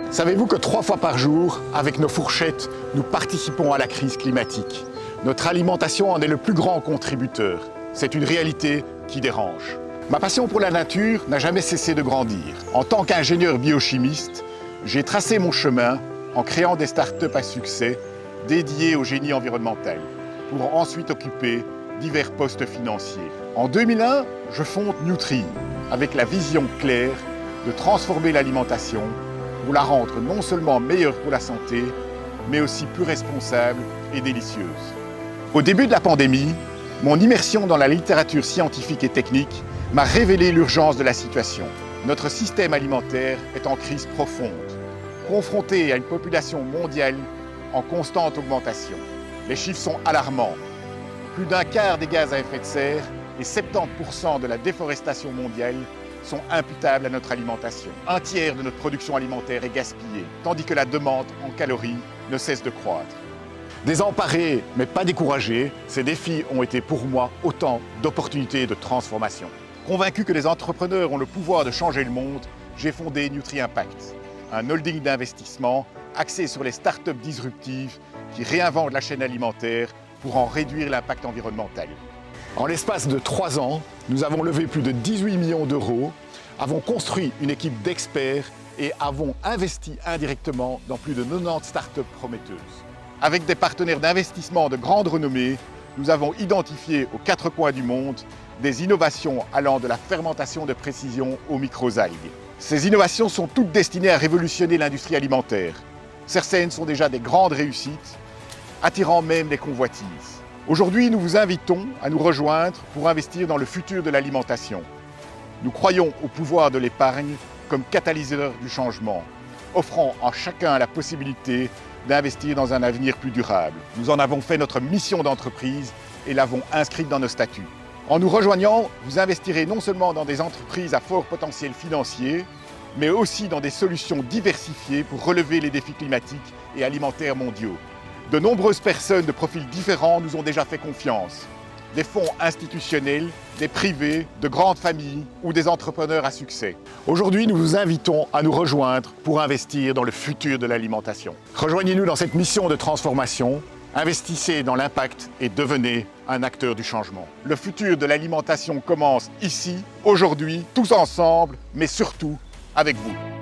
Savez-vous que 3 fois par jour, avec nos fourchettes, nous participons à la crise climatique? Notre alimentation en est le plus grand contributeur. C'est une réalité qui dérange. Ma passion pour la nature n'a jamais cessé de grandir. En tant qu'ingénieur biochimiste, j'ai tracé mon chemin en créant des startups à succès dédiées au génie environnemental, pour ensuite occuper divers postes financiers. En 2001, je fonde Nutri, avec la vision claire de transformer l'alimentation pour la rendre non seulement meilleure pour la santé, mais aussi plus responsable et délicieuse. Au début de la pandémie, mon immersion dans la littérature scientifique et technique m'a révélé l'urgence de la situation. Notre système alimentaire est en crise profonde, confronté à une population mondiale en constante augmentation. Les chiffres sont alarmants. Plus d'un quart des gaz à effet de serre et 70% de la déforestation mondiale sont imputables à notre alimentation. Un tiers de notre production alimentaire est gaspillée, tandis que la demande en calories ne cesse de croître. Désemparés, mais pas découragés, ces défis ont été pour moi autant d'opportunités de transformation. Convaincu que les entrepreneurs ont le pouvoir de changer le monde, j'ai fondé Nutri Impact, un holding d'investissement axé sur les startups disruptives qui réinventent la chaîne alimentaire pour en réduire l'impact environnemental. En l'espace de 3 ans, nous avons levé plus de 18 millions d'euros, avons construit une équipe d'experts et avons investi indirectement dans plus de 90 startups prometteuses. Avec des partenaires d'investissement de grande renommée, nous avons identifié aux 4 coins du monde des innovations allant de la fermentation de précision aux microalgues. Ces innovations sont toutes destinées à révolutionner l'industrie alimentaire. Certaines sont déjà des grandes réussites, attirant même les convoitises. Aujourd'hui, nous vous invitons à nous rejoindre pour investir dans le futur de l'alimentation. Nous croyons au pouvoir de l'épargne comme catalyseur du changement, offrant à chacun la possibilité d'investir dans un avenir plus durable. Nous en avons fait notre mission d'entreprise et l'avons inscrite dans nos statuts. En nous rejoignant, vous investirez non seulement dans des entreprises à fort potentiel financier, mais aussi dans des solutions diversifiées pour relever les défis climatiques et alimentaires mondiaux. De nombreuses personnes de profils différents nous ont déjà fait confiance. Des fonds institutionnels, des privés, de grandes familles ou des entrepreneurs à succès. Aujourd'hui, nous vous invitons à nous rejoindre pour investir dans le futur de l'alimentation. Rejoignez-nous dans cette mission de transformation, investissez dans l'impact et devenez un acteur du changement. Le futur de l'alimentation commence ici, aujourd'hui, tous ensemble, mais surtout avec vous.